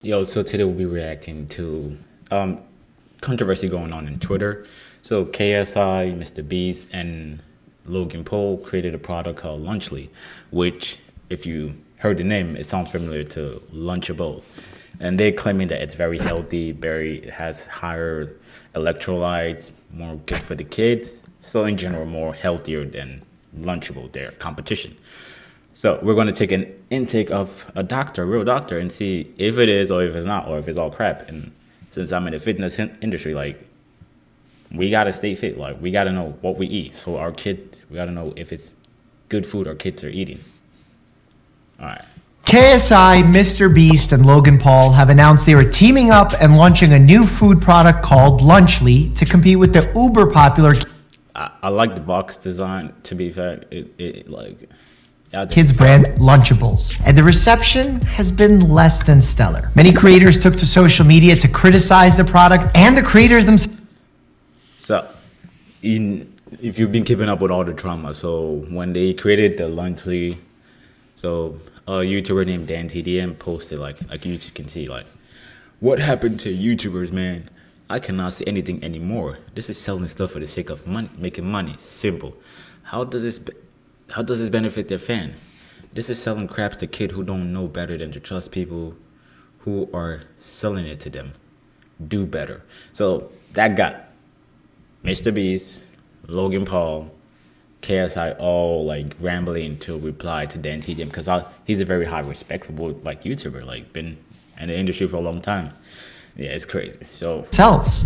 Yo, so today we'll be reacting to controversy going on in Twitter. So KSI, Mr.Beast, and Logan Paul created a product called Lunchly, which, if you heard the name, it sounds familiar to Lunchable. And they're claiming that it's very healthy, it has higher electrolytes, more good for the kids. So in general, more healthier than Lunchable, their competition. So we're going to take an intake of a doctor, a real doctor, and see if it is or if it's not, or if it's all crap. And since I'm in the fitness industry, like, we got to stay fit. Like, we got to know what we eat. So our kids, we got to know if it's good food our kids are eating. All right. KSI, Mr. Beast, and Logan Paul have announced they are teaming up and launching a new food product called Lunchly to compete with the uber popular I like the box design, to be fair. kids brand Lunchables, and the reception has been less than stellar. Many creators took to social media to criticize the product and the creators themselves. So, if you've been keeping up with all the drama, so when they created the Lunchly, so a YouTuber named Dan TDM posted like you can see, like, what happened to YouTubers, man? I cannot see anything anymore. This is selling stuff for the sake of money, making money. Simple. How does this benefit their fan? This is selling crap to kids who don't know better than to trust people who are selling it to them. Do better. So that got Mr. Beast, Logan Paul, KSI all like rambling to reply to Dan TDM because he's a very high respectable like YouTuber, like been in the industry for a long time. Yeah, it's crazy. So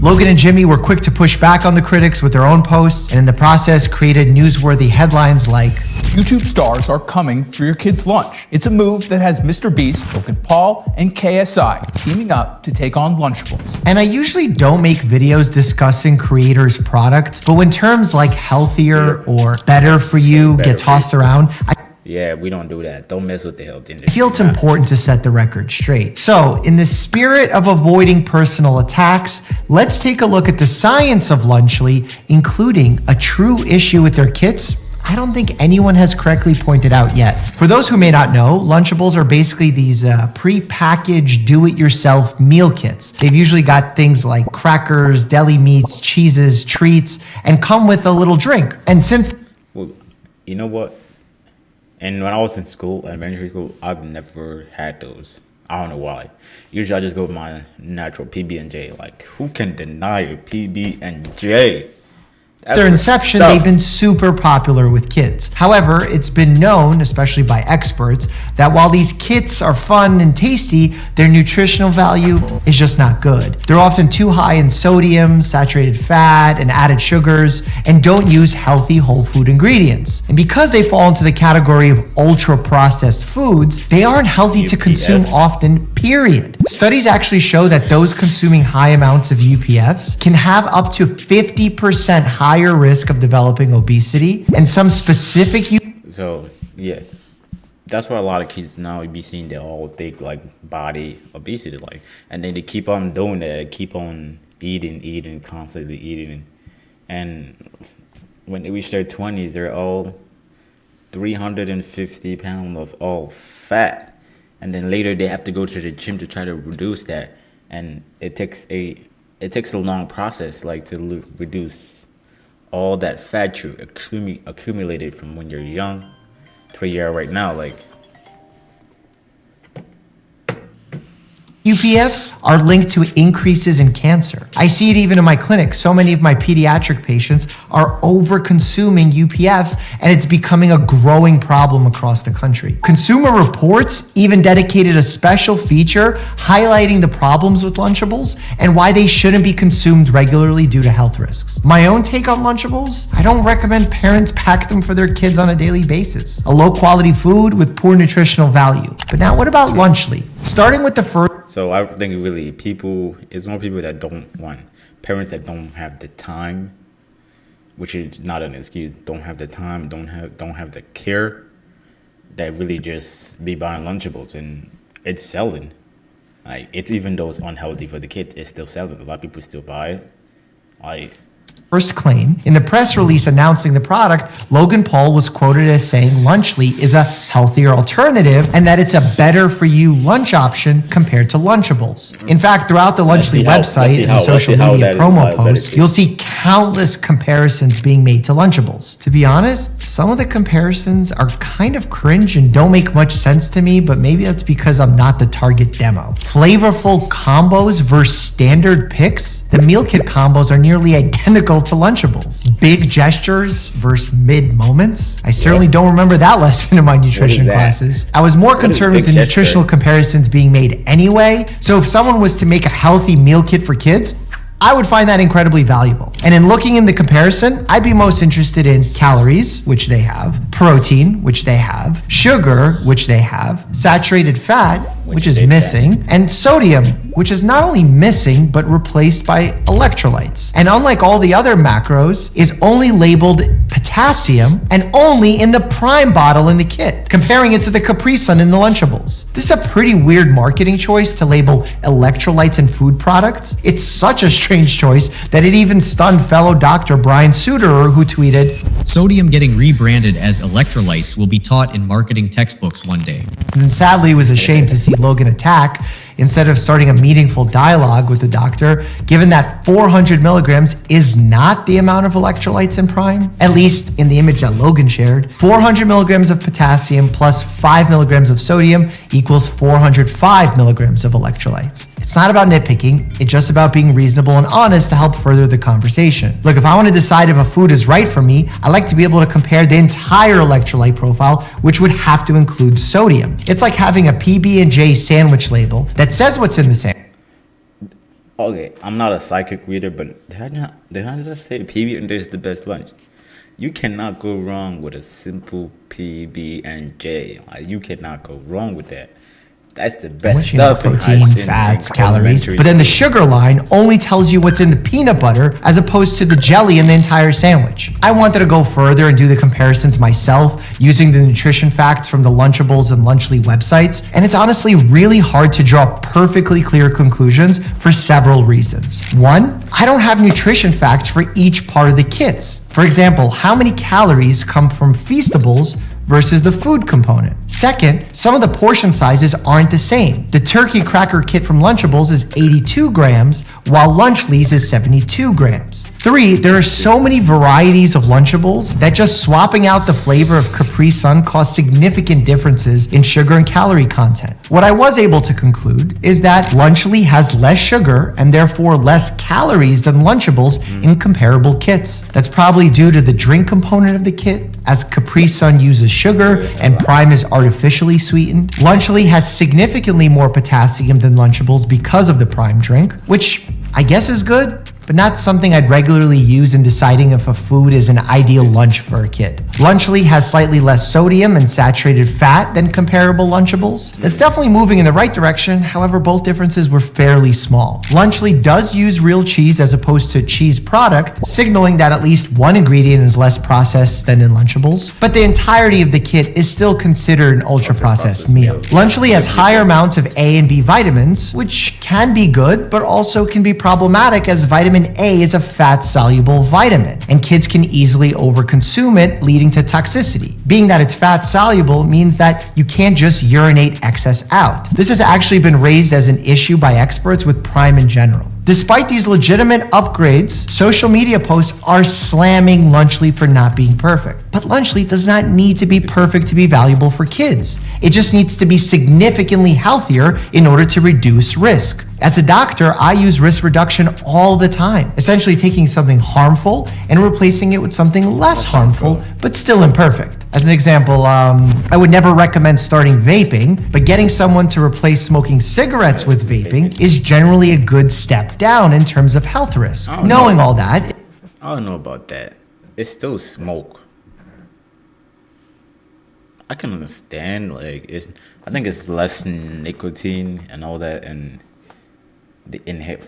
Logan and Jimmy were quick to push back on the critics with their own posts, and in the process created newsworthy headlines like, YouTube stars are coming for your kids' lunch. It's a move that has Mr. Beast, Logan Paul, and KSI teaming up to take on Lunchables. And I usually don't make videos discussing creators' products, but when terms like healthier or better for you get tossed around, yeah, we don't do that. Don't mess with the health industry. I feel it's important to set the record straight. So, in the spirit of avoiding personal attacks, let's take a look at the science of Lunchly, including a true issue with their kits I don't think anyone has correctly pointed out yet. For those who may not know, Lunchables are basically these pre-packaged do-it-yourself meal kits. They've usually got things like crackers, deli meats, cheeses, treats, and come with a little drink. And since... Well, you know what? And when I was in school, elementary school, I've never had those. I don't know why. Usually I just go with my natural PB&J. Like, who can deny a PB&J? Their inception, they've been super popular with kids. However, it's been known, especially by experts, that while these kits are fun and tasty, their nutritional value is just not good. They're often too high in sodium, saturated fat, and added sugars, and don't use healthy whole food ingredients. And because they fall into the category of ultra-processed foods, they aren't healthy to consume often, period. Studies actually show that those consuming high amounts of UPFs can have up to 50% higher risk of developing obesity and some specific. So yeah, that's why a lot of kids now you be seeing their all big like body obesity, like, and then they keep on doing that, keep on eating, constantly eating, and when they reach their 20s, they're all 350 pounds of all fat, and then later they have to go to the gym to try to reduce that, and it takes a long process, like, to reduce all that fat you accumulated from when you're young to where you are right now. Like, UPFs are linked to increases in cancer. I see it even in my clinic. So many of my pediatric patients are over-consuming UPFs, and it's becoming a growing problem across the country. Consumer Reports even dedicated a special feature highlighting the problems with Lunchables and why they shouldn't be consumed regularly due to health risks. My own take on Lunchables, I don't recommend parents pack them for their kids on a daily basis. A low-quality food with poor nutritional value. But now what about Lunchly? Starting with the first... So I think really it's more people that don't want, parents that don't have the time, which is not an excuse, don't have the time, don't have the care, that really just be buying Lunchables, and it's selling. Like, even though it's unhealthy for the kids, it's still selling. A lot of people still buy it. Like, First claim. In the press release announcing the product, Logan Paul was quoted as saying Lunchly is a healthier alternative and that it's a better for you lunch option compared to Lunchables. In fact, throughout the Lunchly website and social media promo posts, you'll see countless comparisons being made to Lunchables. To be honest, some of the comparisons are kind of cringe and don't make much sense to me, but maybe that's because I'm not the target demo. Flavorful combos versus standard picks? The meal kit combos are nearly identical to Lunchables. Big gestures versus mid moments? I certainly don't remember that lesson in my nutrition classes. I was more concerned with the nutritional comparisons being made anyway, so if someone was to make a healthy meal kit for kids, I would find that incredibly valuable. And in looking in the comparison, I'd be most interested in calories, which they have, protein, which they have, sugar, which they have, saturated fat, which is missing, and sodium, which is not only missing, but replaced by electrolytes. And unlike all the other macros, is only labeled potassium and only in the Prime bottle in the kit, comparing it to the Capri Sun in the Lunchables. This is a pretty weird marketing choice to label electrolytes in food products. It's such a strange choice that it even stunned fellow Dr. Brian Suterer, who tweeted, "Sodium getting rebranded as electrolytes will be taught in marketing textbooks one day." And sadly was ashamed to see Logan attack instead of starting a meaningful dialogue with the doctor, given that 400 milligrams is not the amount of electrolytes in Prime, at least in the image that Logan shared. 400 milligrams of potassium plus 5 milligrams of sodium equals 405 milligrams of electrolytes. It's not about nitpicking, it's just about being reasonable and honest to help further the conversation. Look, if I want to decide if a food is right for me, I like to be able to compare the entire electrolyte profile, which would have to include sodium. It's like having a PB&J sandwich label that says what's in the sandwich. Okay, I'm not a psychic reader, but did I just say PB&J is the best lunch? You cannot go wrong with a simple PB&J. Like, you cannot go wrong with that. That's the best stuff. Protein, fats, calories. But then the sugar line only tells you what's in the peanut butter as opposed to the jelly in the entire sandwich. I wanted to go further and do the comparisons myself using the nutrition facts from the Lunchables and Lunchly websites. And it's honestly really hard to draw perfectly clear conclusions for several reasons. One, I don't have nutrition facts for each part of the kits. For example, how many calories come from Feastables versus the food component. Second, some of the portion sizes aren't the same. The turkey cracker kit from Lunchables is 82 grams, while Lunchly's is 72 grams. Three, there are so many varieties of Lunchables that just swapping out the flavor of Capri Sun caused significant differences in sugar and calorie content. What I was able to conclude is that Lunchly has less sugar and therefore less calories than Lunchables in comparable kits. That's probably due to the drink component of the kit, as Capri Sun uses sugar and Prime is artificially sweetened. Lunchly has significantly more potassium than Lunchables because of the Prime drink, which I guess is good, but not something I'd regularly use in deciding if a food is an ideal lunch for a kid. Lunchly has slightly less sodium and saturated fat than comparable Lunchables. That's definitely moving in the right direction, however, both differences were fairly small. Lunchly does use real cheese as opposed to cheese product, signaling that at least one ingredient is less processed than in Lunchables, but the entirety of the kit is still considered an ultra-processed meal. Lunchly has higher amounts of A and B vitamins, which can be good, but also can be problematic as vitamin A is a fat-soluble vitamin, and kids can easily overconsume it, leading to toxicity. Being that it's fat-soluble means that you can't just urinate excess out. This has actually been raised as an issue by experts with Prime in general. Despite these legitimate upgrades, social media posts are slamming Lunchly for not being perfect. But Lunchly does not need to be perfect to be valuable for kids. It just needs to be significantly healthier in order to reduce risk. As a doctor, I use risk reduction all the time, essentially taking something harmful and replacing it with something less harmful, but still imperfect. As an example, I would never recommend starting vaping, but getting someone to replace smoking cigarettes with vaping is generally a good step down in terms of health risk. Knowing all that, I don't know about that. It's still smoke. I can understand, like, I think it's less nicotine and all that, and the inhale.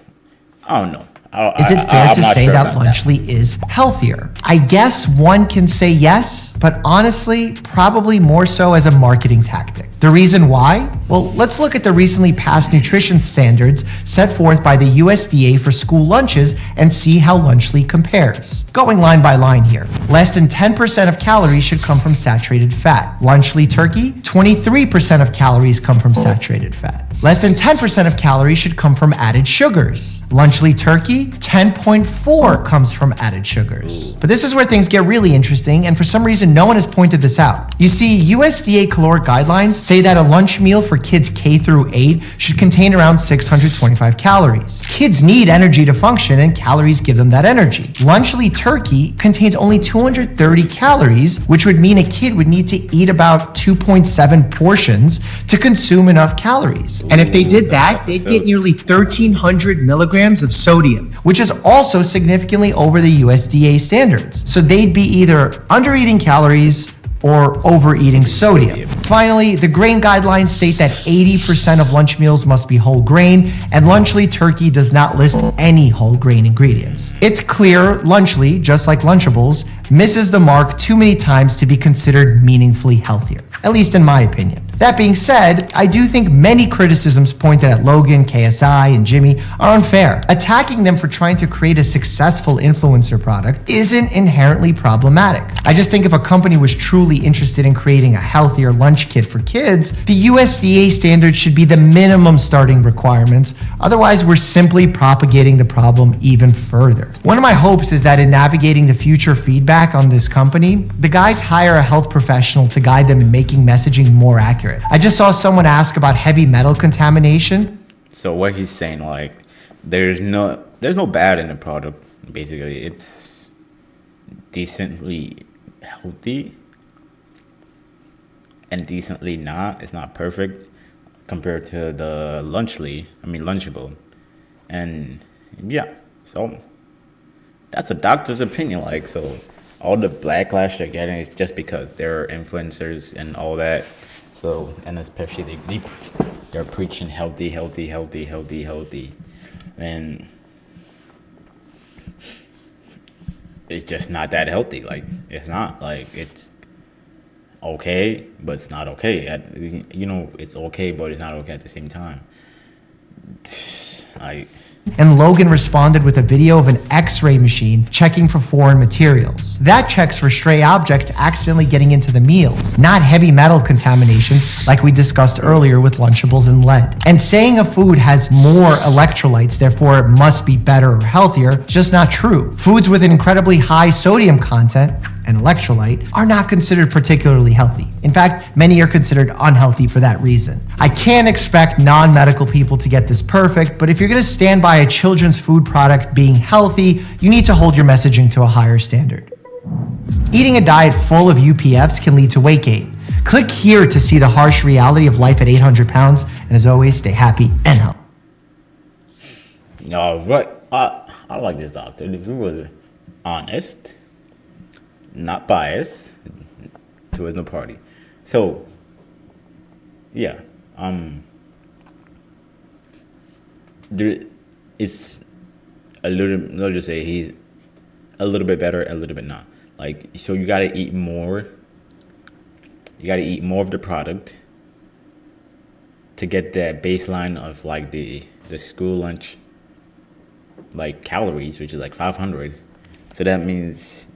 I don't know. Is it fair I'm to not say sure that about that. Lunchly is healthier? I guess one can say yes, but honestly, probably more so as a marketing tactic. The reason why? Well, let's look at the recently passed nutrition standards set forth by the USDA for school lunches and see how Lunchly compares. Going line by line here. Less than 10% of calories should come from saturated fat. Lunchly turkey, 23% of calories come from saturated fat. Less than 10% of calories should come from added sugars. Lunchly turkey, 10.4 comes from added sugars. But this is where things get really interesting, and for some reason, no one has pointed this out. You see, USDA caloric guidelines say that a lunch meal for kids K through 8 should contain around 625 calories. Kids need energy to function, and calories give them that energy. Lunchly turkey contains only 230 calories, which would mean a kid would need to eat about 2.7 portions to consume enough calories. And if they did that, they'd get nearly 1,300 milligrams of sodium, which is also significantly over the USDA standards. So they'd be either under eating calories or overeating sodium. Finally, the grain guidelines state that 80% of lunch meals must be whole grain, and Lunchly turkey does not list any whole grain ingredients. It's clear Lunchly, just like Lunchables, misses the mark too many times to be considered meaningfully healthier, at least in my opinion. That being said, I do think many criticisms pointed at Logan, KSI, and Jimmy are unfair. Attacking them for trying to create a successful influencer product isn't inherently problematic. I just think if a company was truly interested in creating a healthier lunch kit for kids, the USDA standards should be the minimum starting requirements. Otherwise, we're simply propagating the problem even further. One of my hopes is that in navigating the future feedback on this company, the guys hire a health professional to guide them in making messaging more accurate. I just saw someone ask about heavy metal contamination. So what he's saying, like, there's no bad in the product. Basically, it's decently healthy and decently not. It's not perfect compared to the Lunchable, and yeah. So that's a doctor's opinion. Like, so all the backlash they're getting is just because they're influencers and all that. So, and especially they're preaching healthy, and it's just not that healthy. Like, it's not. Like, it's okay, but it's not okay. It's okay, but it's not okay at the same time. Like, And Logan responded with a video of an X-ray machine checking for foreign materials. That checks for stray objects accidentally getting into the meals, not heavy metal contaminations like we discussed earlier with Lunchables and lead. And saying a food has more electrolytes, therefore it must be better or healthier, is just not true. Foods with an incredibly high sodium content and electrolyte are not considered particularly healthy. In fact, many are considered unhealthy for that reason. I can't expect non-medical people to get this perfect, but if you're gonna stand by a children's food product being healthy, you need to hold your messaging to a higher standard. Eating a diet full of UPFs can lead to weight gain. Click here to see the harsh reality of life at 800 pounds, and as always, stay happy and healthy. right. I like this doctor. If he was honest, not biased towards no party. So, yeah, there is a little. Let's just say he's a little bit better, a little bit not. Like, so you gotta eat more. You gotta eat more of the product to get that baseline of like the school lunch like calories, which is like 500. So that means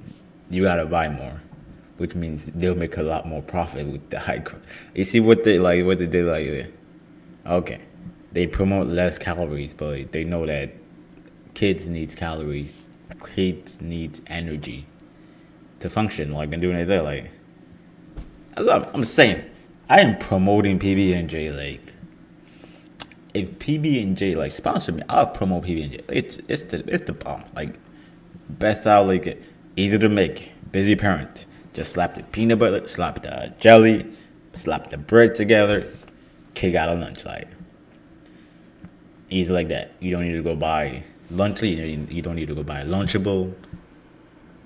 you gotta buy more, which means they'll make a lot more profit with the high. You see what they did like there? Okay, they promote less calories, but they know that kids needs calories, kids needs energy to function. Like, and doing it there, like that's what I'm saying. I am promoting PB&J. Like, if PB&J like sponsor me, I'll promote PB&J. It's the bomb. Like, best out, like, easy to make, busy parent. Just slap the peanut butter, slap the jelly, slap the bread together, kid out of lunch. Like, easy like that. You don't need to go buy Lunchly. You don't need to go buy Lunchable.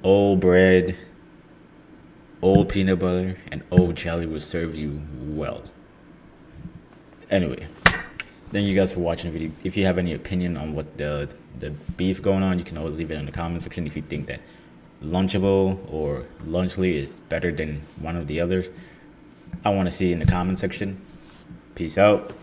Old bread, old peanut butter, and old jelly will serve you well. Anyway, Thank you guys for watching the video. If you have any opinion on what the beef going on, you can always leave it in the comment section. If you think that Lunchable or Lunchly is better than one of the others, I want to see in the comment section. Peace out.